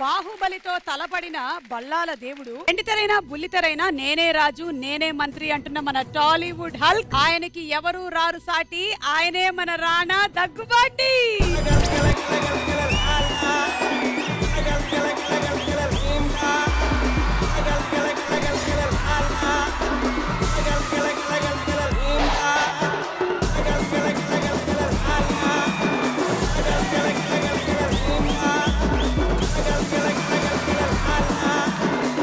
బాహుబలితో తలపడిన బల్లాల దేవుడు ఎండితెరైనా బుల్లితెరైనా నేనే రాజు నేనే మంత్రి అంటున్న మన టాలీవుడ్ హల్క్ ఆయనకి ఎవరు రారు సాటి ఆయనే మన రాణా దగ్గుబాటి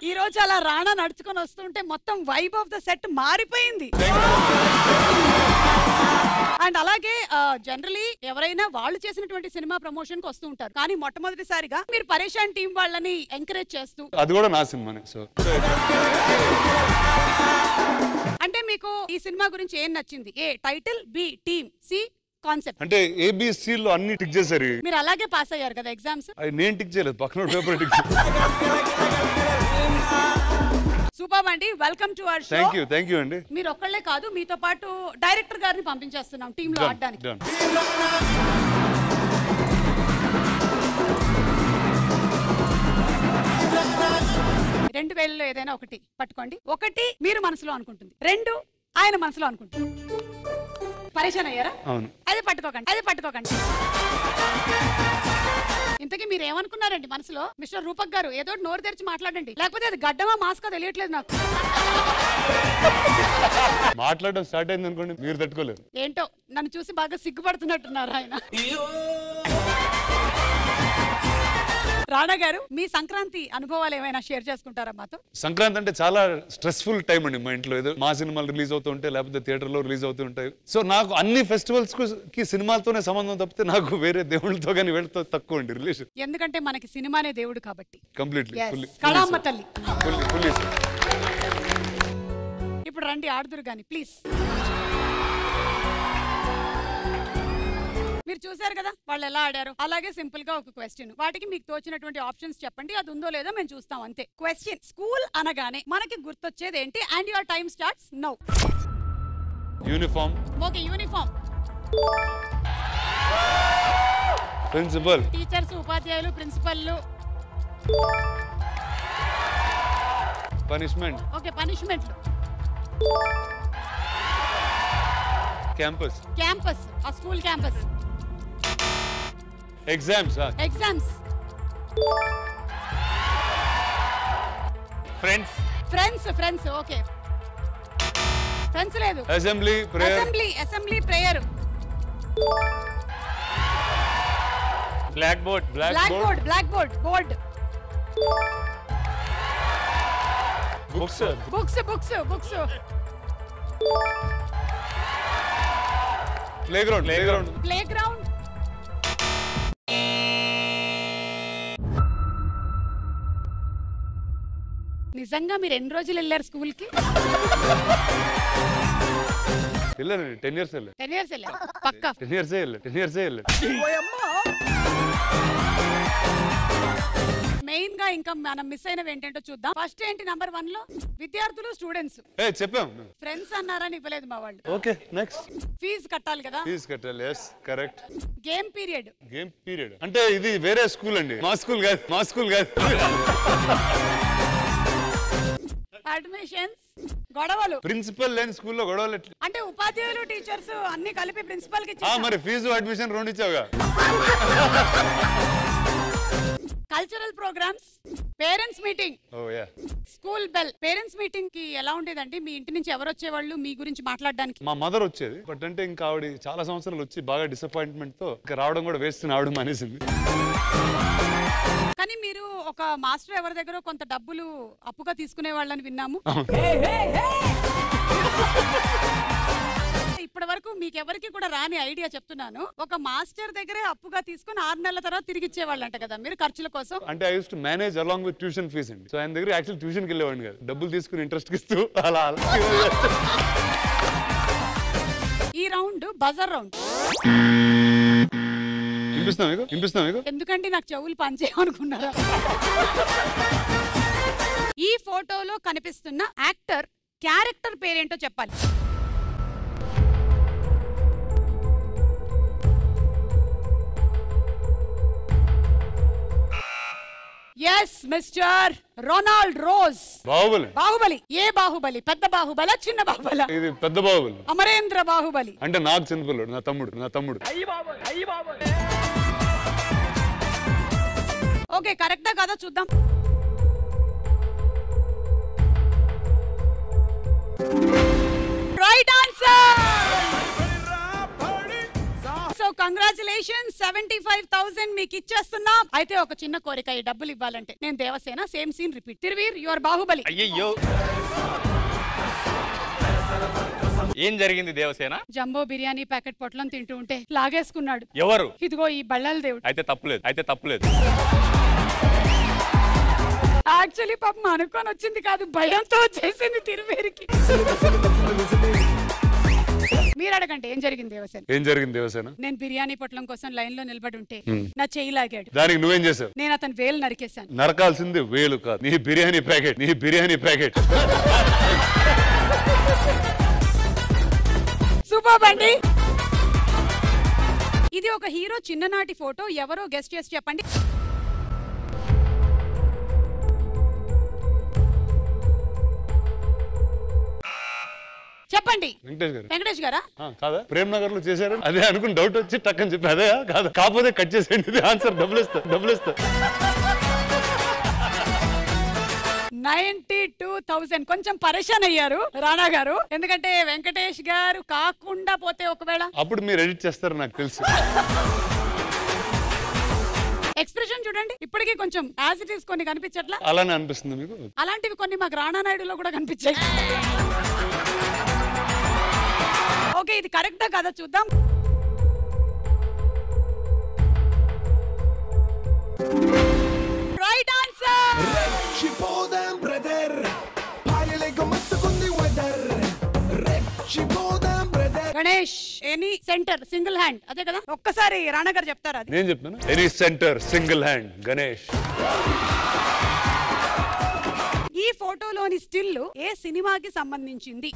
ఈ రోజు అలా రాణా నడుచుకొని వస్తుంటే మొత్తం వైబ్ ఆఫ్ ద సెట్ మారిపోయింది. అండ్ అలాగే జనరలీ ఎవరైనా వాళ్ళు చేసినటువంటి సినిమా ప్రమోషన్ కి వస్తూ ఉంటారు, కానీ మొట్టమొదటిసారిగా మీరు పరేషాన్ టీం వాళ్ళని ఎంకరేజ్ చేస్తూ అది కూడా నా సినిమానే. సో అంటే మీకు ఈ సినిమా గురించి ఏం నచ్చింది? A title, B team, C concept. అంటే ఏబిసి లో అన్ని టిక్ చేశారు. మీరు అలాగే పాస్ అయ్యారు కదా ఎగ్జామ్స్? నేను టిక్ చేయలేదు, పక్కన పేపర్ టిక్ చేశారు. సూపర్ అండి, welcome to our show. Thank you అండి. మీరు ఒక్కళ్ళే కాదు, మీతో పాటు డైరెక్టర్ గారిని పంపించేస్తున్నాం టీమ్ లో ఆడడానికి. 2000లో ఏదైనా ఒకటి పట్టుకోండి. ఒకటి మీరు మనసులో అనుకుంటుంది, 2 ఆయన మనసులో అనుకుంటుంది. పరేషాన్ అయ్యారా? అవును. అది పట్టుకోకండి. ఇంతకీ మీరు ఏమనుకున్నారండి మనసులో? మిస్టర్ రూపక్ గారు ఏదో నోరు తెరిచి మాట్లాడండి, లేకపోతే అది గడ్డమా మాస్కా తెలియట్లేదు నాకు. మాట్లాడడం స్టార్ట్ అయింది అనుకోండి, మీరు తట్టుకోలేరు. ఏంటో నన్ను చూసి బాగా సిగ్గుపడుతున్నట్టున్నారు ఆయన. రాణా గారు, మీ సంక్రాంతి అనుభవాలు ఏమైనా షేర్ చేసుకుంటారా మాతో? సంక్రాంతి అంటే చాలా స్ట్రెస్ఫుల్ టైం అండి మా ఇంట్లో. ఏదో మా సినిమాలు రిలీజ్ అవుతూ ఉంటాయి, లేకపోతే థియేటర్ లో రిలీజ్ అవుతూ ఉంటాయి. సో నాకు అన్ని ఫెస్టివల్స్ కి సినిమాలతోనే సంబంధం తప్పితే నాకు వేరే దేవుళ్ళతో కానీ వీళ్ళతో తక్కువ అండి రిలేషన్. ఎందుకంటే మనకి సినిమానే దేవుడు కాబట్టి. కంప్లీట్లీ కళామ్మ తల్లి. ఫుల్లీ. ఇప్పుడు రండి ఆడుదురు గాని ప్లీజ్. మీరు చూసారు కదా వాళ్ళు ఎలా ఆడారు. అలాగే సింపుల్ గా ఒక క్వశ్చన్, వాటికి మీకు తోచినటువంటి ఆప్షన్స్ చెప్పండి, అది ఉందో లేదో మేము చూస్తాం అంతే. క్వశ్చన్, స్కూల్ అనగానే మనకి గుర్తొచ్చేది ఏంటి? And your time starts now. Uniform. Okay, uniform. Principal. Teachers, ఉపాధ్యాయులు, ప్రిన్సిపల్లు. పనిష్మెంట్. ఓకే, పనిష్మెంట్లు. క్యాంపస్. క్యాంపస్, ఆ school campus. Exams. Exams. Friends. Okay, friends లేదు. Assembly prayer. Blackboard. Board. Books. Playground. నిజంగా మీరు ఎన్ని రోజులు వెళ్ళారు స్కూల్ కి? 10 years వెళ్ళారు. 10 years వెళ్ళారు పక్కా. 10 years వెళ్ళారు. మెయిన్ గా ఇంకా మనం మిస్ అయినవి ఏంటంటో చూద్దాం. ఫస్ట్ ఏంటి నంబర్ 1 లో విద్యార్థులు, స్టూడెంట్స్. చెప్పాం. ఫ్రెండ్స్ అన్నారని ఇవ్వలేదు మా వాళ్ళు. Okay, next. ఫీజు కట్టాలి కదా. ఫీజు కట్టాలి. yes, correct. గేమ్ పీరియడ్ అంటే ఇది వేరే స్కూల్ అండి, మా స్కూల్ కాదు. అడ్మిషన్స్, గొడవలు. ప్రిన్సిపల్ లేని స్కూల్లో గొడవలు ఎట్లా? అంటే ఉపాధ్యాయులు, టీచర్స్ అన్ని కలిపి ప్రిన్సిపల్ కి. మరి ఫీజు, అడ్మిషన్ 2 ఇచ్చావుగా. Cultural programmes, parents meeting. School bell. Parents meeting కి ఎలా ఉండేదండి? మీ ఇంటి నుంచి ఎవరు వచ్చేవాళ్ళు మీ గురించి మాట్లాడడానికి? మా మదర్ వచ్చేది. బట్ అంటే ఇంకా ఆవిడ చాలా సంవత్సరాలు వచ్చి బాగా డిసప్పాయింట్మెంట్ తో రావడం కూడా వేస్ట్, ఆవిడ మానేసింది. కానీ మీరు ఒక మాస్టర్ ఎవరి దగ్గర కొంత డబ్బులు అప్పుగా తీసుకునే వాళ్ళని విన్నాము. ఇప్పటి వరకు మీకు ఎవరికి కూడా రాని ఐడియా చెప్తున్నాను. ఒక మాస్టర్ దగ్గరే అప్పుగా తీసుకుని 6 నెలల తర్వాత తిరిగి ఇచ్చేవాళ్ళంట కదా మీరు ఖర్చుల కోసం. అంటే I used to manage along with tuition fees అండి. సో ఆయన దగ్గర యాక్చువల్ ట్యూషన్ కి వెళ్ళేవాడిని కాదు, డబ్బులు తీసుకుని ఇంట్రెస్ట్ ఇస్తూ అలా. ఈ రౌండ్ బజర్ రౌండ్. వినిపిస్తున్నా మీకు? ఎందుకంటే నాకు చెవులు పనిచేయమనుకున్నారా? ఈ ఫోటోలో కనిపిస్తున్న యాక్టర్ క్యారెక్టర్ పేరేంటో చెప్పాలి. Yes Mr Ronald Rose. Baahubali. Baahubali. ఏ బాహుబలి? పెద్ద బాహుబల, చిన్న బాహుబల? ఇది పెద్ద బాహుబలి. అమరేంద్ర బాహుబలి. అంటే నాకు చిన్నపిల్లడు, నా తమ్ముడు. ఓకే, కరెక్టా కాదా చూద్దాం. Right answer. సో కంగ్రాచులేషన్స్, 75,000 మీకు ఇచ్చేస్తున్నా. అయితే ఒక చిన్న కోరిక, ఈ డబ్బులు ఇవ్వాలంటే నేను Devasena, same scene repeat. Thiruveer, your Baahubali. అయ్యయ్యో, ఏం జరిగింది దేవసేన? జంబో బిర్యానీ ప్యాకెట్ పొట్లం తింటూ ఉంటే లాగేసుకున్నాడు. ఎవరు? ఇదిగో ఈ బళ్ళాల దేవుడు. అయితే తప్పులేదు. యాక్చువల్లీ పాపం అనుకోని వచ్చింది కాదు, భయంతో చేసింది తిరువేరికి. మీరు అడగండి ఏం జరిగింది దేవసేన? ఏం జరిగింది దేవసేన? నేను బిర్యానీ పొట్లం కోసం లైన్ లో నిలబడి ఉంటే నా చెయ్యి లాగాడు. దానికి నువ్వేం చేసావు? నేను అతను వేలు నరికేశాను. నరకాల్సింది వేలు కాదు, నీ బిర్యానీ ప్యాకెట్. సూపర్ అండి. ఇది ఒక హీరో చిన్ననాటి ఫోటో. ఎవరో గెస్ట్ చేసి చెప్పండి. చెప్పండి. వెంకటేష్ గారా? కాదా? ప్రేమ్ నగర్ లో చేశారు. అదే అనుకుని డౌట్ వచ్చి టక్కని చెప్పి అదే కాదు. కాకపోతే కట్ చేసేయండి ఆన్సర్. డబ్బులు ఇస్తా. 92,000. కొంచెం పరేషాన్ అయ్యారు రాణా గారు, ఎందుకంటే వెంకటేష్ గారు కాకుండా పోతే ఒకవేళ అప్పుడు మీరు ఎడిట్ చేస్తారు నాకు తెలుసు. ఎక్స్ప్రెషన్ చూడండి, ఇప్పటికీ కొంచెం యాజ్ ఇట్ ఈస్ కొన్ని కనిపించట్లా? అలానే అనిపిస్తుంది మీకు? అలాంటివి కొన్ని మాకు రాణా నాయుడులో కూడా కనిపించాయి. ఓకే, ఇది కరెక్టా కదా చూద్దాం. Right answer. Ganesh any centre single hand, అదే కదా? ఒక్కసారి రాణా గారు చెప్తారా? అది నేను చెప్తాను. Any centre single hand Ganesh. ఈ ఫోటోలోని స్టిల్ ఏ సినిమాకి సంబంధించింది?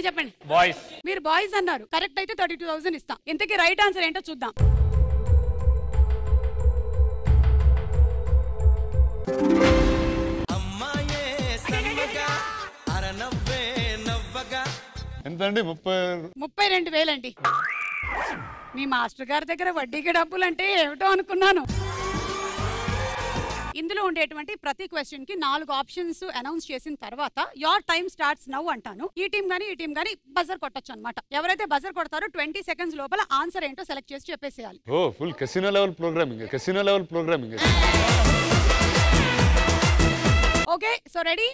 చెప్పండి. బాయ్స్. మీరు బాయ్స్ అన్నారు, కరెక్ట్ అయితే 32,000 ఇస్తాం. ఇంతకీ రైట్ ఆన్సర్ ఏంటో చూద్దాం. ఎంత అండి? 32,000 అండి. మీ మాస్టర్ గారి దగ్గర వడ్డీకి డబ్బులు అంటే ఏమిటో అనుకున్నాను. ఇందులో ఉండేటువంటి ప్రతి క్వశ్చన్ కి 4 ఆప్షన్స్ అనౌన్స్ చేసిన తర్వాత యోర్ టైం స్టార్ట్స్ నౌ అంటాను. ఈ టీం గానీ బజర్ కొట్టొచ్చు అన్నమాట. ఎవరైతే బజర్ కొడతారో 20 సెకండ్స్ లోపల ఆన్సర్ ఏంటో సెలెక్ట్ చేసి చెప్పేసేయాలి. ఓ full casino level programming. Okay, so ready?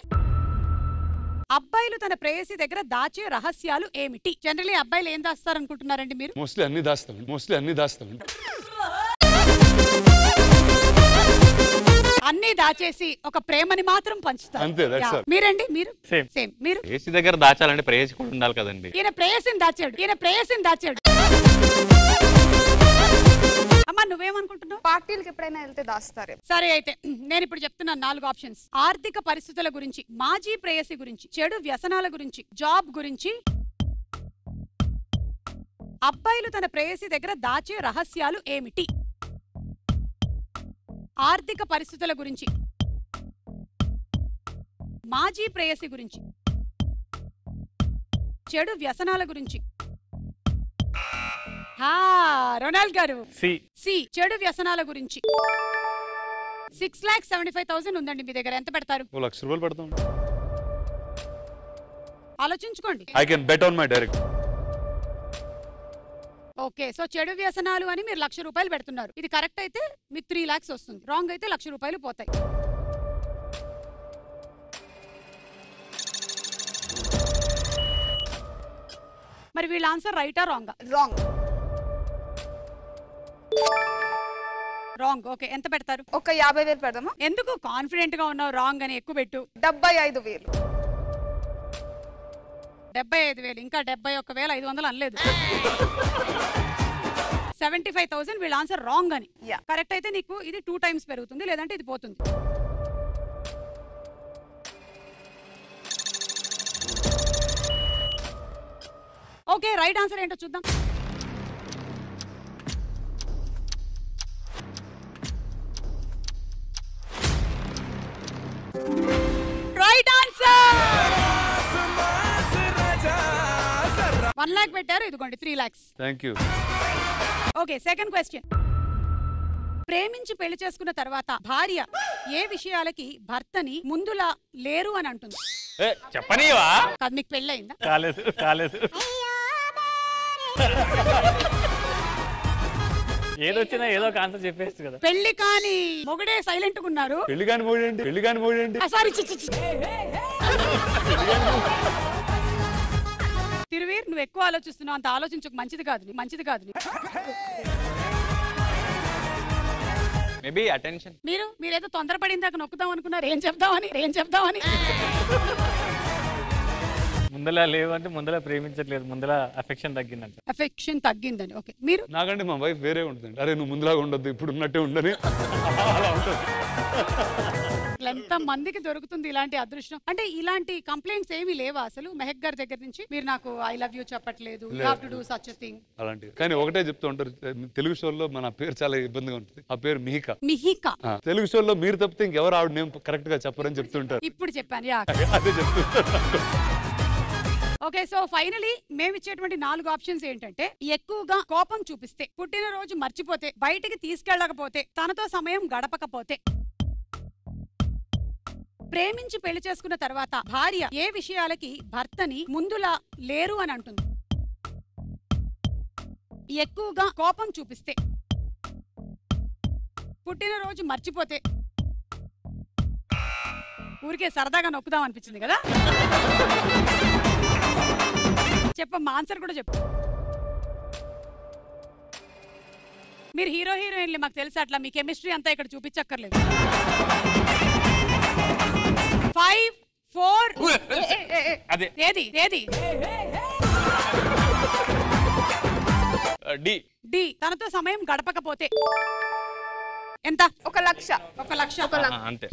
అబ్బాయిలు తన ప్రేయసి దగ్గర దాచే రహస్యాలు ఏమిటి? జనరల్లీ అబ్బాయిలు ఏం దాస్తారు అనుకుంటున్నారండి మీరు? మోస్ట్లీ అన్ని దాస్తాం. అన్ని దాచేసి ఒక ప్రేమని మాత్రం పంచుతారు. అంతే. మీరండి? మీరు? సేమ్. మీరు? ప్రేయసి దగ్గర దాచాలంటే ప్రేయసి కూడా ఉండాలి కదండి. ఈయన ప్రేయసిని దాచాడు. అమ్మా, నువ్వేమనుకుంటున్నావు? పార్టీలకు ఎప్పుడైనా వెళ్తే దాస్తారు. సరే, అయితే నేను ఇప్పుడు చెప్తున్నాను 4 ఆప్షన్స్. ఆర్థిక పరిస్థితుల గురించి, మాజీ ప్రేయసి గురించి, చెడు వ్యసనాల గురించి, జాబ్ గురించి. అబ్బాయిలు తన ప్రేయసి దగ్గర దాచే రహస్యాలు ఏమిటి? ఆర్థిక పరిస్థితుల గురించి, మాజీ ప్రేయసి గురించి, చెడు వ్యసనాల గురించి. రొనాల్డ్ గారు సి చెడు వ్యసనాల గురించి. 6,75,000 ఉందండి మీ దగ్గర. ఎంత పెడతారు? 1,00,000 రూపాయలు పెడతాం. ఆలోచించుకోండి. I can bet on my direct. Okay, so చెడు వ్యసనాలు అని మీరు 1,00,000 రూపాయలు పెడుతున్నారు. ఇది కరెక్ట్ అయితే మీకు 3 lakhs వస్తుంది, రాంగ్ అయితే 1,00,000 రూపాయలు పోతాయి. మరి వీళ్ళ ఆన్సర్ రైటా రాంగా? రాంగ్. ఓకే, ఎంత పెడతారు? ఒక 50,000 పెడదామా? ఎందుకు కాన్ఫిడెంట్ గా ఉన్నావు? రాంగ్ అని ఎక్కువ పెట్టు. 75,000. 75,000. ఇంకా 71,500 అనలేదు. 75,000 వీళ్ళ ఆన్సర్ రాంగ్ అని. కరెక్ట్ అయితే నీకు ఇది 2 times పెరుగుతుంది, లేదంటే ఇది పోతుంది. ఓకే, రైట్ ఆన్సర్ ఏంటో చూద్దాం. Right answer. 1 lakh పెట్టారు, ఇదిగోండి 3 lakhs. Thank you. Okay, second question. ప్రేమించి పెళ్లి చేసుకున్న తర్వాత భార్య ఏ విషయాలకి భర్తని ముందులా లేరు అని అంటుంది? చెప్పనివా? కాదు, మీకు పెళ్ళయిందా? కాలేదు. ఏదొచ్చినా ఏదో ఒక ఆన్సర్ చెప్పేస్తుంది కదా. పెళ్లి కాని మొగుడే సైలెంట్ గా ఉన్నారు. పెళ్లి కాని మోడేంటి? సారీ, తిరువీర్, నువ్వు ఎక్కువ ఆలోచిస్తున్నావు. అంత ఆలోచించకు, మంచిది కాదు. Maybe attention. మీరేదో తొందరపడిందాక నొక్కుదాం అనుకున్నారు. ఏం చెప్దామని ముందలా లేవు అంటే ముందలా ప్రేమించట్లేదు, ముందలా అఫెక్షన్ తగ్గిందని. ఓకే, మీరు? నాకంటే మా వైఫ్ వేరే ఉంటుంది. అరే నువ్వు ముందులాగా ఉండొద్దు, ఇప్పుడు ఉన్నట్టే ఉండని అలా ఉంటుంది. ఎంత మందికి దొరుకుతుంది ఇలాంటి అదృష్టం? అంటే ఇలాంటి కంప్లైంట్స్ ఏమీ లేవా అసలు మెహక్ గారి దగ్గర నుంచి? మీరు నాకు ఐ లవ్ యూ చెప్పట్లేదు, you have to do such a thing అలాంటివి. కానీ ఒకటే చెప్తూ ఉంటారు, తెలుగు షోల్లో మన పేరు చాలా ఇబ్బందిగా ఉంటుంది. ఆ పేరు మిహిక. తెలుగు షోల్లో మీరు తప్పితే ఇంకెవరు ఆవిడ నేమ్ కరెక్ట్ గా చెప్పరని చెప్తుంటారు. ఇప్పుడు చెప్పాను. అదే చెప్తుంటారు. ఓకే, సో ఫైనలీ మేము ఇచ్చేటువంటి 4 ఆప్షన్స్ ఏంటంటే, ఎక్కువగా కోపం చూపిస్తే, పుట్టినరోజు మర్చిపోతే, బయటికి తీసుకెళ్ళకపోతే, తనతో సమయం గడపకపోతే, ప్రేమించి పెళ్లి చేసుకున్న తర్వాత భార్య ఏ విషయాలకి భర్తని ముందులా లేరు అని అంటుంది? ఎక్కువగా కోపం చూపిస్తే, పుట్టినరోజు మర్చిపోతే, ఊరికే సరదాగా నొక్కుదాం అనిపించింది కదా. చెప్పమ్మా, ఆన్సర్ కూడా చెప్పు. మీరు హీరో హీరోయిన్లే, మాకు తెలుసు. అట్లా మీ కెమిస్ట్రీ అంతా ఇక్కడ చూపించక్కర్లేదు. 5, 4 అదే ఏది డి. తనతో సమయం గడపకపోతే ఎంత? 1 లక్ష. అంతే.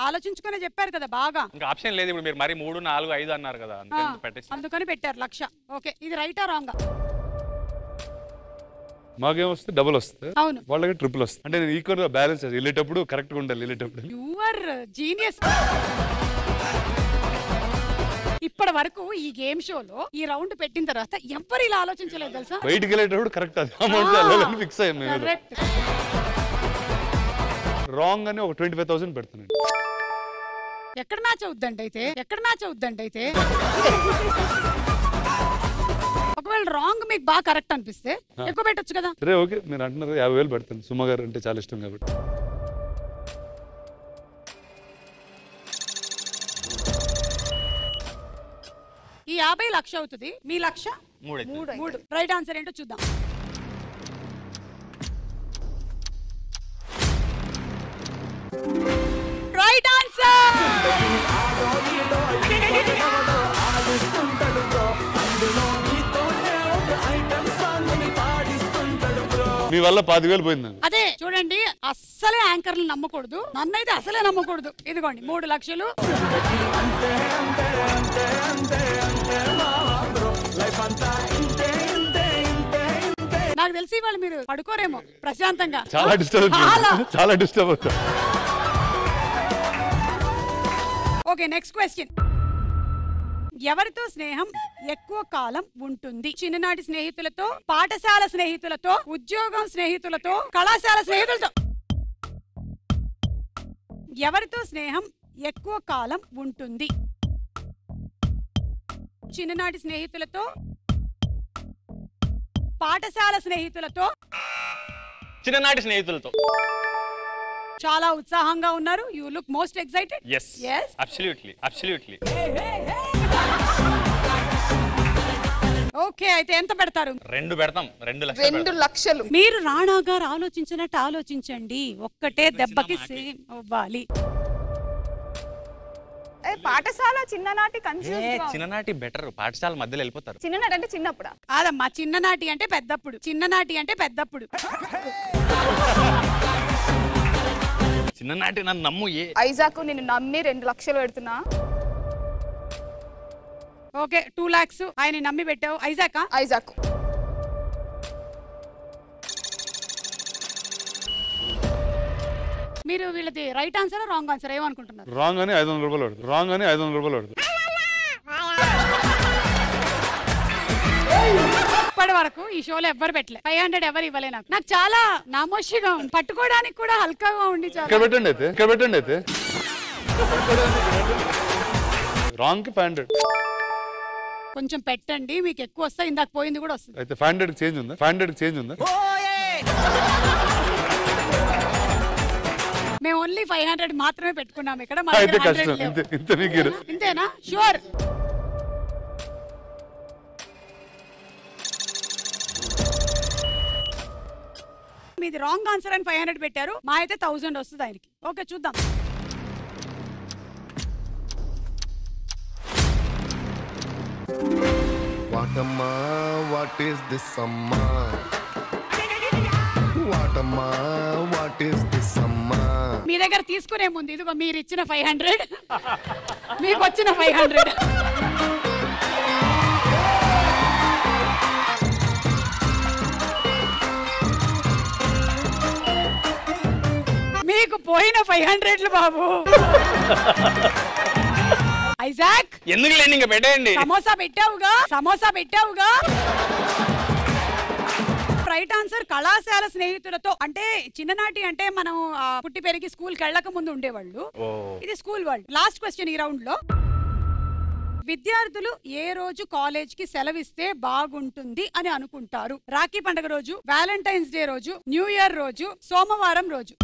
ఆలోచించుకునే చెప్పారు కదా బాగా. ఇంకా ఆప్షన్ లేదు. ఇప్పుడు మీరు మరి 3, 4, 5 అన్నారు కదా, అందుకని పెట్టారు 1 లక్ష. ఓకే, ఇది రైటా రాంగా? మాకేమొస్తే డబుల్ వస్తుంది, అవును, వాళ్ళకి ట్రిపుల్ వస్తుంది. అంటే నేను ఈక్వల్ గా బ్యాలెన్స్ వెళ్ళేటప్పుడు కరెక్ట్ గా ఉండాలి. Your genius. ఇప్పటి వరకు ఈ గేమ్ షోలో ఈ రౌండ్ పెట్టిన తర్వాత ఎవ్వరు ఇలా ఆలోచించలేదు తెలుసా. బయటికి వెళ్ళేటప్పుడు కరెక్ట్ అమౌంట్ ఫిక్స్ అయ్యాం. రాంగ్ అని ఒక 25,000 పెడతాను. ఎక్కడ మ్యాచ్ అవుద్దండి అయితే ఒకవేళ రాంగ్ మీకు బాగా కరెక్ట్ అనిపిస్తే ఎక్కువ పెట్టొచ్చు కదా. సరే, ఓకే, మీరు అంటున్నారు 50,000 పెడతాను. సుమ గారు అంటే చాలా ఇష్టం కాబట్టి. ఈ 50 లక్ష అవుతుంది, మీ 1 లక్ష 3. రైట్ ఆన్సర్ ఏంటో చూద్దాం. Right answer. మీ వల్ల 10,000 పోయిందండి. అదే చూడండి, అస్సలే యాంకర్లు నమ్మకూడదు, నన్నైతే అసలే నమ్మకూడదు. ఇదిగోండి 3 లక్షలు. నాకు తెలిసి వాళ్ళు మీరు పడుకోరేమో ప్రశాంతంగా. చాలా డిస్టర్బ్ అవుతుంది. Okay, next question. ఎవరితో స్నేహం ఎక్కువ కాలం ఉంటుంది? చిన్ననాటి స్నేహితులతో, పాఠశాల స్నేహితులతో, ఉద్యోగం స్నేహితులతో, కళాశాల స్నేహితులతో. ఎవరితో స్నేహం ఎక్కువ కాలం ఉంటుంది? చిన్ననాటి స్నేహితులతో, పాఠశాల స్నేహితులతో, చిన్ననాటి స్నేహితులతో. చాలా ఉత్సాహంగా ఉన్నారు. You look most excited. yes absolutely. Okay, అయితే ఎంత పెడతారు? 2 పెడతాం. 2 లక్షలు. మీరు రాణా గారు ఆలోచించినట్టు ఆలోచించండి. ఒక్కటే దెబ్బకి సేమ్ అవ్వాలి. పాఠశాల చిన్ననాటి కన్ఫ్యూజ్. చిన్ననాటి బెటర్, పాఠశాల మధ్యలో వెళ్ళిపోతారు. చిన్ననాటి అంటే చిన్నప్పుడు కాదమ్మా, చిన్ననాటి అంటే పెద్దప్పుడు. చిన్ననాటి నన్ను నమ్ము ఐజాక్ నిన్ను నమ్మి 2 లక్షలు పెడుతున్నా. ఓకే 2 lakhs ఆయన నమ్మి పెట్టావు. ఐజాకా? ఐజాక్. మీరు వీళ్ళది రైట్ ఆన్సర్ రాంగ్ ఆన్సర్ ఏమనుకుంటున్నారు? రాంగ్ అని 500 రూపాయలు పడుతుంది. రాంగ్ అని 500 రూపాయలు పడుతుంది. ఇప్పటి వరకు ఈ షోలో ఎవ్వరు పెట్టలే. 500 ఎవరు ఇవ్వలే నాకు. నాకు చాలా నామోషిగా ఉంది, పట్టుకోవడానికి కూడా హల్కాగా ఉండి. ఇక్కడ పెట్టండి అయితే, ఇక్కడ పెట్టండి అయితే. రాంగ్ కి 500 కొంచెం పెట్టండి, మీకు ఎక్కువ వస్తాయి. ఇందాక పోయింది కూడా వస్తుంది. అయితే 500 చేంజ్ ఉందా? 500 చేంజ్ ఉందా? మేము ఓన్లీ 500 మాత్రమే పెట్టుకున్నాం ఇక్కడ. అయితే కష్టం. ఇంత మీకు ఇంతేనా? షూర్. మీది రాంగ్ ఆన్సర్ అని 500 పెట్టారు. మా అయితే 1000 వస్తుంది ఆయనకి. ఓకే చూద్దాం. వాటమ్మా వాట్ ఈస్ దిస్ అమ్మా? వాటమ్మా వాట్ ఈస్ దిస్ అమ్మా? మీ దగ్గర తీసుకునే ముందు ఇదిగో మీరు ఇచ్చిన 500 మీకు వచ్చిన 500. మీకు పోయిన 500 బాబు. ఐజాక్ ఎందుకు లేండి, ఇంకా పెట్టేయండి. సమోసా పెట్టావుగా, సమోసా పెట్టావుగా. రైట్ ఆన్సర్ కళాశాల స్నేహితులతో. అంటే చిన్ననాటి అంటే మనం పుట్టి పెరిగి స్కూల్ కి వెళ్ళక ముందు ఉండేవాళ్ళు. ఇది స్కూల్ వాళ్ళు. లాస్ట్ క్వశ్చన్ ఈ రౌండ్ లో. విద్యార్థులు ఏ రోజు కాలేజ్ కి సెలవిస్తే బాగుంటుంది అని అనుకుంటారు? రాఖీ పండుగ రోజు, వ్యాలంటైన్స్ డే రోజు, న్యూ ఇయర్ రోజు, సోమవారం రోజు.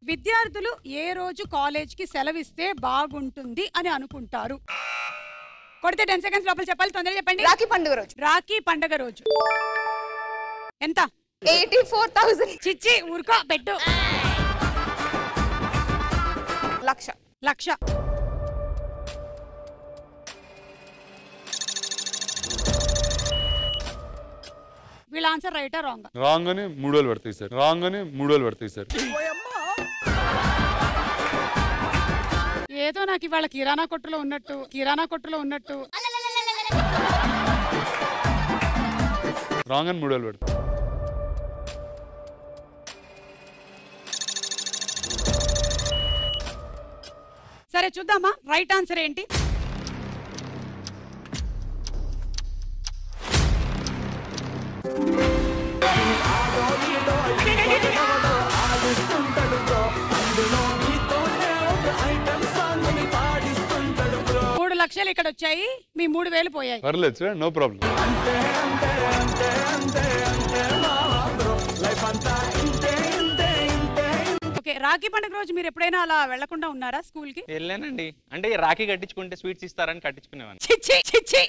విద్యార్థులు ఏ రోజు కాలేజ్ కి సెలవిస్తే బాగుంటుంది అని అనుకుంటారు? కొడితే 10 seconds లోపల చెప్పాలి. తొందరగా చెప్పండి. రాఖీ పండుగ రోజు. రాఖీ పండుగ రోజు. ఎంత? 84,000. చిచ్చి ఊరుకో, పెట్టు. లక్ష. వీళ్ళ ఆన్సర్ రైటా రాంగ్? రాంగ్ అని 3,000 పడతాయి సార్. రాంగ్ అని 3,000 పడతాయి సార్. ఏదో నాకు ఇవాళ కిరాణా కొట్టులో ఉన్నట్టు. రాంగ్ అని 3,000 పడతాయి. సరే చూద్దామా రైట్ ఆన్సర్ ఏంటి. లక్షలు ఇక్కడ వచ్చాయి, మీ 3,000 పోయాయి. పర్లేదు sir, no problem. Okay Rakhi పండుగ రోజు మీరు ఎప్పుడైనా అలా వెళ్లకుండా ఉన్నారా స్కూల్ కి? వెళ్ళానండి. అంటే రాఖీ కట్టించుకుంటే స్వీట్స్ ఇస్తారని కట్టించుకునేవాడిని. చిచ్చి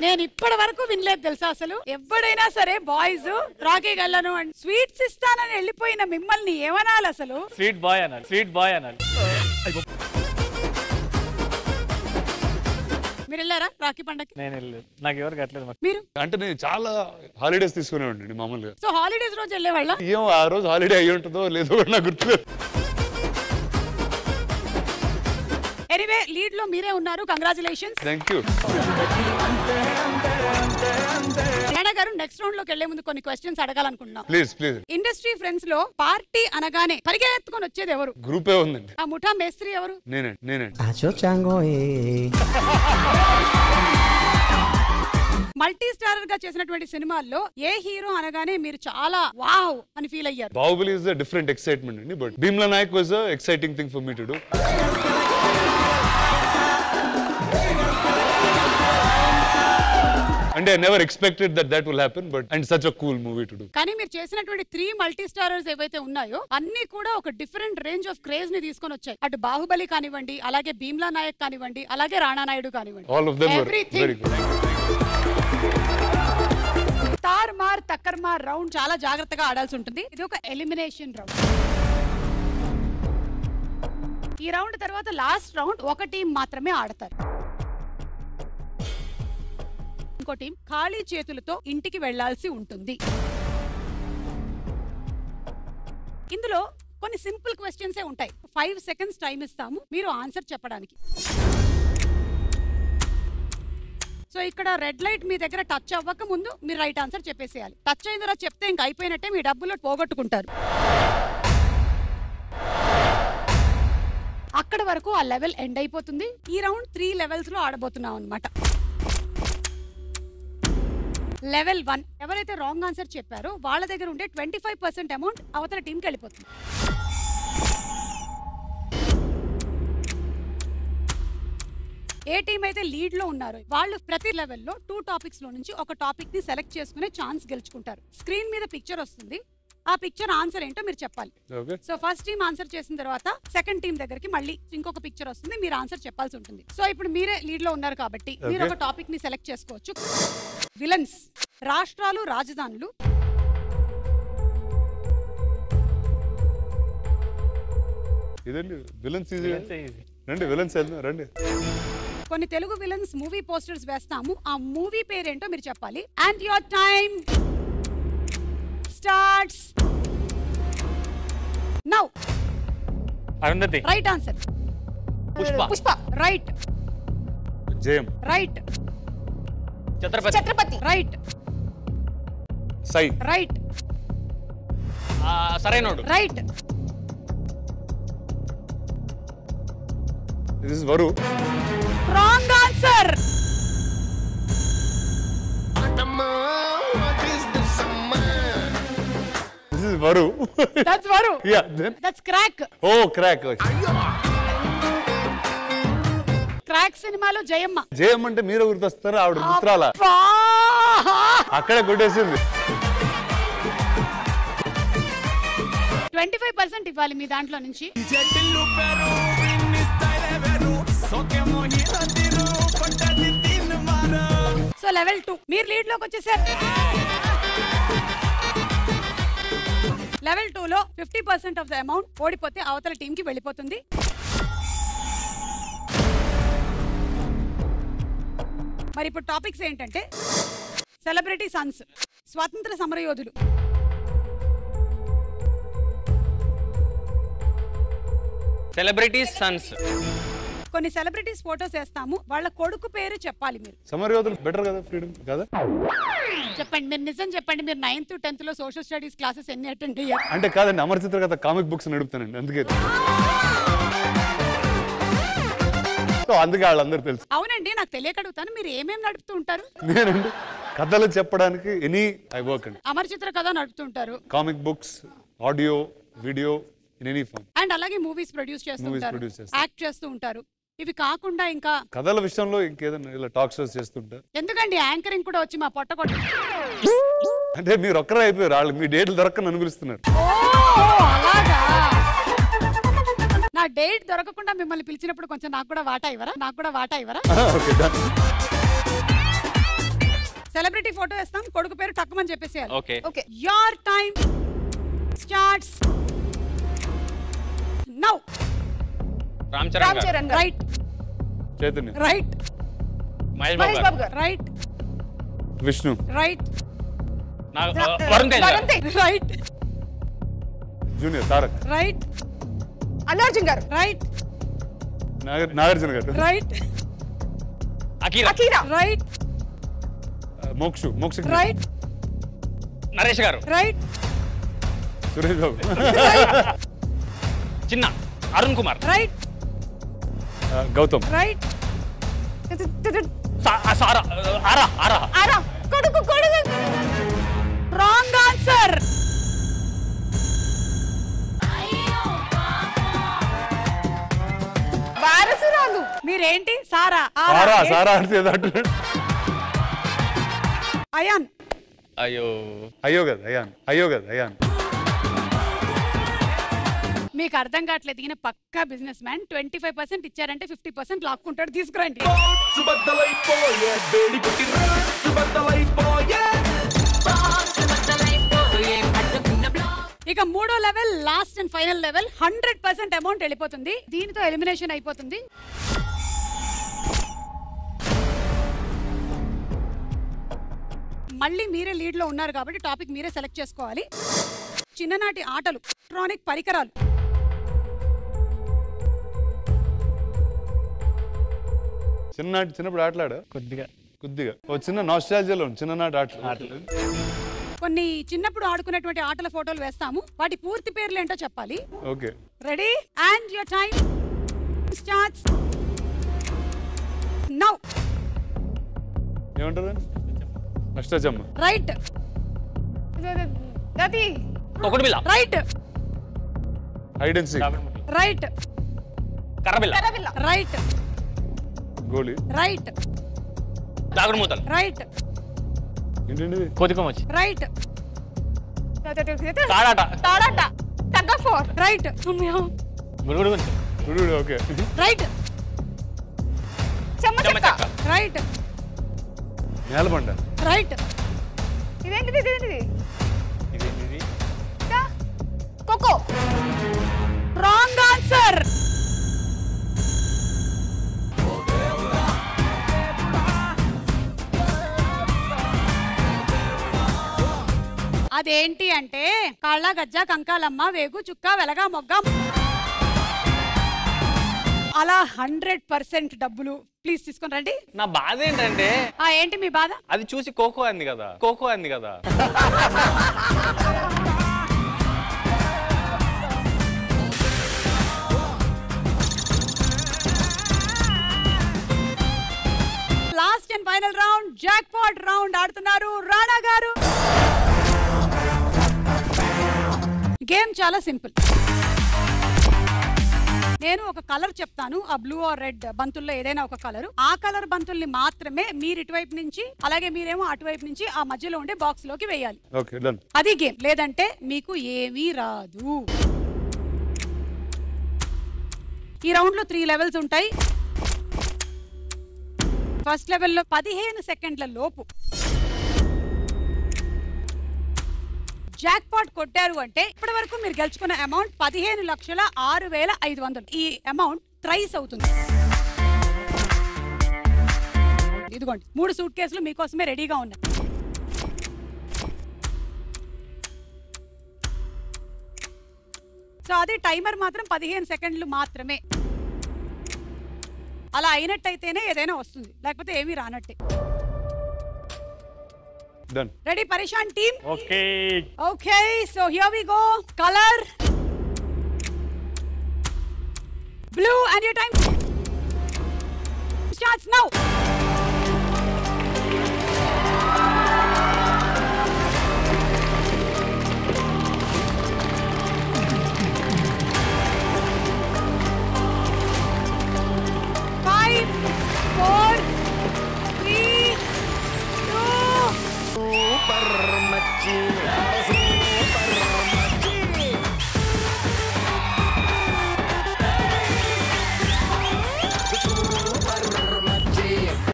నేను ఇప్పటి వరకు వినలేదు తెలుసా అసలు. ఎవడైనా సరే బాయ్స్ రాఖీ గల్లను అండ్ స్వీట్స్ ఇస్తానని వెళ్ళిపోయిన మిమ్మల్ని ఏమనాలి అసలు? స్వీట్ బాయ్ అనాలి. మీరు వెళ్ళారా రాఖీ పండగకి? నేను వెళ్ళలేదు, నాకు ఎవరు కట్టలేదు. మీరు? అంటే నేను చాలా హాలిడేస్ తీసుకునేవాడిని మామూలుగా. సో హాలిడేస్ రోజు వెళ్ళేవాళ్ళ? ఏమో ఆ రోజు హాలిడే అయ్యి ఉంటుందో లేదో నాకు గుర్తులేదు. ఎనీవే లీడ్ లో మీరే ఉన్నారు, కంగ్రాచులేషన్స్. Thank you. గారు నెక్స్ట్ రౌండ్ లోకి వెళ్లే ముందు కొన్ని క్వశ్చన్స్ అడగాలనుకుంటున్నాం. ప్లీజ్. ఇండస్ట్రీ ఫ్రెండ్స్ లో పార్టీ అనగానే పరిగెత్తుకొని వచ్చేది ఎవరు? గ్రూపే ఉందండి. ఆ ముఠా మేస్త్రి ఎవరు? నేనే. మల్టీ స్టారర్ గా చేసినటువంటి సినిమాల్లో ఏ హీరో అనగానే మీరు చాలా వావ్ అని ఫీల్ అయ్యారు? Baahubali is a different excitement అండి, but Bheemla Nayak was a exciting thing for me to do. And I never expected that will happen, but and such a cool movie to do. కానీ మీరు చేసినటువంటి 3 multi starrers ఏవైతే ఉన్నాయో అన్ని కూడా ఒక డిఫరెంట్ రేంజ్ ఆఫ్ క్రేజ్ ని తీసుకొని వచ్చాయి. అటు బాహుబలి కానివ్వండి, అలాగే భీమ్లా నాయక్ కానివ్వండి, అలాగే రాణా నాయుడు కానివ్వండి. All of them were very good. Thaarmaar Thakkarmaar round చాలా జాగ్రత్తగా ఆడాల్సి ఉంటుంది. ఇది ఒక ఎలిమినేషన్ రౌండ్. ఈ రౌండ్ తర్వాత లాస్ట్ రౌండ్ ఒక టీం మాత్రమే ఆడతారు. ఇంకో టీం ఖాళీ చేతులతో ఇంటికి వెళ్లాల్సి ఉంటుంది. ఇందులో కొన్ని సింపుల్ క్వశ్చన్సే ఉంటాయి. 5 సెకండ్స్ టైం ఇస్తాము మీరు ఆన్సర్ చెప్పడానికి. సో ఇక్కడ రెడ్ లైట్ మీ దగ్గర టచ్ అవ్వక ముందు మీరు రైట్ ఆన్సర్ చెప్పేసేయాలి. టచ్ అయిన తర్వాత చెప్తే ఇంకా అయిపోయినట్టే, మీ డబ్బులు పోగొట్టుకుంటారు. అక్కడ వరకు ఆ లెవెల్ ఎండ్ అయిపోతుంది. ఈ రౌండ్ 3 లెవెల్స్ లో ఆడబోతున్నాం అన్నమాట. లెవెల్ 1 ఎవరైతే రాంగ్ ఆన్సర్ చెప్పారో వాళ్ళ దగ్గర ఉండే 25% అమౌంట్ అవతల టీంకి వెళ్ళిపోతుంది. ఏ టీం అయితే లీడ్ లో ఉన్నారో వాళ్ళు ప్రతి లెవెల్లో 2 టాపిక్స్ లో నుంచి ఒక టాపిక్ ని సెలెక్ట్ చేసుకునే ఛాన్స్ గెలుచుకుంటారు. స్క్రీన్ మీద పిక్చర్ వస్తుంది, ఆ పిక్చర్ ఆన్సర్ ఏంటో మీరు చెప్పాలి. సో ఫస్ట్ టీం ఆన్సర్ చేసిన తర్వాత సెకండ్ టీం దగ్గరికి మళ్ళీ ఇంకొక పిక్చర్ వస్తుంది, మీరు ఆన్సర్ చెప్పాల్సి ఉంటుంది. సో ఇప్పుడు మీరే లీడ్ లో ఉన్నారు కాబట్టి మీరు ఒక టాపిక్ ని సెలెక్ట్ చేసుకోవచ్చు. విలన్స్, రాష్ట్రాలు, రాజధానులు. ఇదండి విలన్స్. రండి విలన్స్ రండి. కొన్ని తెలుగు విలన్స్ మూవీ పోస్టర్స్ వేస్తాము, ఆ మూవీ పేరేంటో మీరు చెప్పాలి. And your time starts now. Arundhati. Right answer. Pushpa. Right. Jayam. Right. Chatrapathi. Right. Sye. Right. Sarrainodu. Right. This is Varu. Wrong answer. This is Varu. That's Varu. Yeah, then. That's Crack. Oh, Crack. Crack సినిమాలో జయమ్మ. జయమ్మ అంటే మీరు గుర్తొస్తారా? ఆవిడ పుత్రాల. అక్కడ కొట్టేసింది. 25% ఇవ్వాలి మీ దాంట్లో నుంచి. సో లెవెల్ 2 మీరు లీడ్ లోకి వచ్చేసారు. లెవెల్ 2 లో 50% ఆఫ్ ద అమౌంట్ ఓడిపోతే అవతల టీం కి వెళ్ళిపోతుంది. మరి ఇప్పుడు టాపిక్స్ ఏంటంటే సెలబ్రిటీ సన్స్, స్వాతంత్ర సమరయోధులు. Celebrities Sons. కొన్ని సెలబ్రిటీస్ ఫోటోస్ వేస్తాము, వాళ్ళ కొడుకు పేరు చెప్పాలి మీరు. సమరయోధులు బెటర్ కదా, ఫ్రీడమ్ కదా. చెప్పండి, మీరు నిజం చెప్పండి. మీరు 9th 10th లో సోషల్ స్టడీస్ క్లాసెస్ ఎన్ని అటెండ్ అయ్యారు? అంటే కాదండి, అమర్ చిత్ర కథ కామిక్ బుక్స్ నడుపుతానండి, అందుకే అందుకే వాళ్ళందరూ తెలుసు. అవునండి, నాకు తెలియక అడుగుతాను, మీరు ఏమేమి నడుపుతూ ఉంటారు? నేనండి కథలు చెప్పడానికి ఐ వర్క్ అండి. అమర్ చిత్ర కథ నడుపుతుంటారు, comic books, audio, video in any form. And అలాగే మూవీస్ ప్రొడ్యూస్ చేస్తూ ఉంటారు, యాక్ట్ చేస్తూ ఉంటారు. ఇవి కాకుండా ఇంకా కథల విషయంలో ఇంకేదైనా ఇలా టాక్ షోస్ చేస్తుంటారు. ఎందుకండి యాంకరింగ్ కూడా వచ్చి మా పొట్ట కొట్ట. అంటే మీరు ఒక్కరే అయిపోయారు, వాళ్ళు మీ డేట్లు దొరకని అనుభవిస్తున్నారు. అలాగా నా డేట్ దొరకకుండా మిమ్మల్ని పిలిచినప్పుడు కొంచెం నాకు కూడా వాటా ఇవ్వరా? సెలబ్రిటీ ఫోటో వేస్తాం, కొడుకు పేరు టక్కుమని చెప్పేసేయాలి. Okay. Your time starts now. Ram Charan. Right. Chaitanya. Right. Mahesh Babu garu. Right. Vishnu. Right. Varun Tej. Right. Junior Tarak. Right. Allu Arjun garu. Right. Nagarjuna garu. Right. Akira. Right. Moksha. Right. Naresh garu. Right. Suresh Babu. చిన్న అరుణ్ కుమార్. రైట్. గౌతమ్. రైట్. సారా. ఆరా. కొడుకు. Wrong answer. వారసురాలు. మీరేంటి? సారా అంటే అయాన్. అయ్యో కదా అయాన్. మీకు అర్థం కావట్లేదు, ఈయన పక్కా బిజినెస్ మ్యాన్. 25% ఇచ్చారంటే 50% లాక్కుంటాడు. తీసుకురండి. ఇక 3వ level, last and final level. 100% amount వెళ్ళిపోతుంది. దీనితో ఎలిమినేషన్ అయిపోతుంది. మళ్ళీ మీరే లీడ్ లో ఉన్నారు కాబట్టి టాపిక్ మీరే సెలెక్ట్ చేసుకోవాలి. చిన్ననాటి ఆటలు, ఎలక్ట్రానిక్ పరికరాలు. చిన్నప్పుడు ఆటలాడా? కొద్దిగా ఓ చిన్న నాస్టాల్జియాలో చిన్ననాటి ఆటలు. కొన్ని చిన్నప్పుడు ఆడుకునేటువంటి ఆటల ఫోటోలు వేస్తాము, వాటి పూర్తి పేర్లు ఏంటో చెప్పాలి. Okay, ready and your time starts now. ఏమంటారు? అష్టాచమ్మ. రైట్. అది తొక్కుడు బిళ్ళ. Right. Hide and seek. Right. కర్రబిల్ల. రైట్. గోలీ. రైట్. దాగుడు మూతలు. రైట్. ఏంటండి? కోతికొమ్మచ్చి. రైట్. తాడాట. తాడాట. Tug of war. రైట్. గురుగుడు గుంచి. ఓకే. రైట్. చెమ్మచెక్క. రైట్. నేలబండ. రైట్. ఇదేంటిది? ఇదేంటిది? కోకో. Wrong answer. అదేంటి అంటే కాళ్ళ గజ్జ కంకాలమ్మ వేగు చుక్క వెలగా మొగ్గ. అలా 100% డబ్బులు ప్లీజ్ తీసుకొని రండి. నా బాధ ఏంటంటే ఏంటి మీ బాధ? అది చూసి కోకో అంది కదా. Last and final round jackpot round ఆడుతున్నారు రాణా గారు. గేమ్ చాలా సింపుల్. నేను ఒక కలర్ చెప్తాను, ఆ బ్లూ ఆర్ రెడ్ బంతుల్లో ఏదైనా ఒక కలర్. ఆ కలర్ బంతుల్ని మాత్రమే మీరు ఇటువైపు నుంచి, అలాగే మీరేమో అటువైపు నుంచి ఆ మధ్యలో ఉండే బాక్స్ లోకి వేయాలి. Okay, done. అది గేమ్. లేదంటే మీకు ఏమీ రాదు. ఈ రౌండ్ లో 3 లెవెల్స్ ఉంటాయి. ఫస్ట్ లెవెల్లో 15 సెకండ్ల లోపు జాక్ పాట్ కొట్టారు అంటే ఇప్పటి వరకు మీరు గెలుచుకున్న అమౌంట్ 15,06,500. ఈ అమౌంట్ థ్రైస్ అవుతుంది. ఇదిగోండి 3 సూట్ కేసులు మీకోసమే రెడీగా ఉన్నాయి. సో అది టైమర్ మాత్రం 15 సెకండ్లు మాత్రమే. అలా అయినట్టయితేనే ఏదైనా వస్తుంది, లేకపోతే ఏమీ రానట్టే. Done. Ready, Parishan team? Okay, so here we go. Color blue and your time starts now. Five, 4, 3, 2.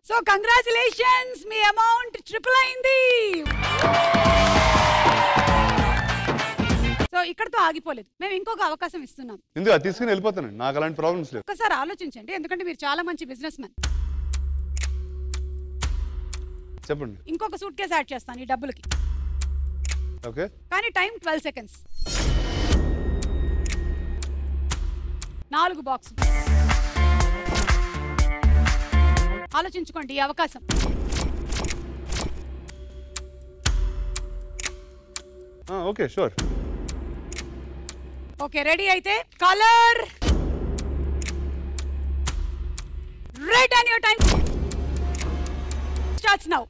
So congratulations, me amount triple అయింది. సో ఇక్కడతో ఆగిపోలేదు, మేము ఇంకొక అవకాశం ఇస్తున్నాం. ఎందుకు అది తీసుకుని వెళ్ళిపోతానండి, నాకు అలాంటి ప్రాబ్లమ్స్ లేవు. ఒకసారి ఆలోచించండి, ఎందుకంటే మీరు చాలా మంచి బిజినెస్ మ్యాన్. చెప్పండి. ఇంకొక సూట్ కేసు యాడ్ చేస్తాను ఈ డబ్బులకి. ఓకే, కానీ టైం 12 సెకండ్స్. 4 బాక్సులు. ఆలోచించుకోండి ఈ అవకాశం. Okay, sure. ఓకే, రెడీ అయితే colour red and your time starts now.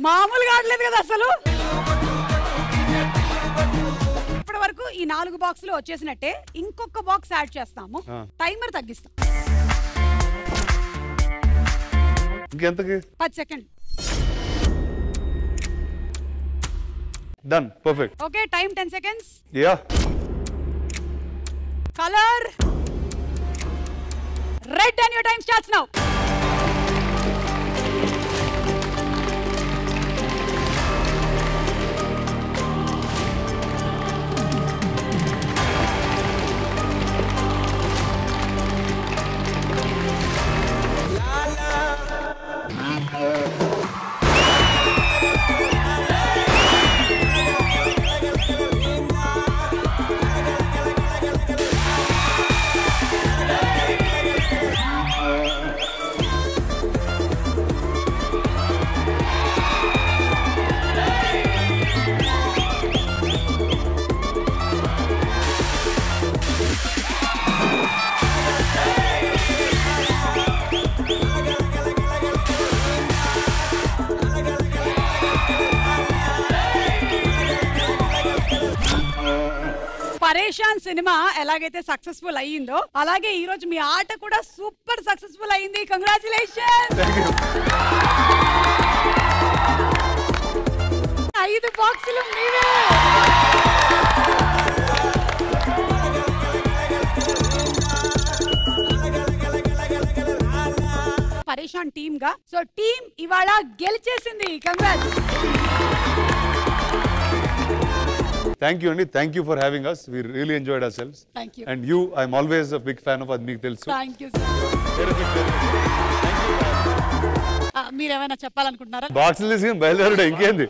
మామూలుగా ఆడలేదు కదా అసలు. ఇప్పటి వరకు ఈ 4 బాక్సులు వచ్చేసినట్టే. ఇంకొక బాక్స్ యాడ్ చేస్తాము, టైమర్ తగ్గిస్తాం. ఇంకెంతకి 10 second. Done, perfect. Okay, time 10 seconds. Yeah. Colour red and your time starts now. పరేషాన్ సినిమా ఎలాగైతే సక్సెస్ఫుల్ అయ్యిందో అలాగే ఈ రోజు మీ ఆట కూడా సూపర్ సక్సెస్ఫుల్ అయ్యింది. కంగ్రాచులేషన్స్. 5 బాక్సులు మీవే. పరేషాన్ టీమ్ గా సో టీమ్ ఇవాళ గెలిచేసింది. Congrats. Thank you, Andy. Thank you for having us. We really enjoyed ourselves. Thank you. And you, I'm always a big fan of Admeek Telsu. Thank you, sir. మీరేమైనా చెప్పాలనుకుంటున్నారా? బాక్సులు తీసుకుని బయలుదేరడం ఇంకేంది.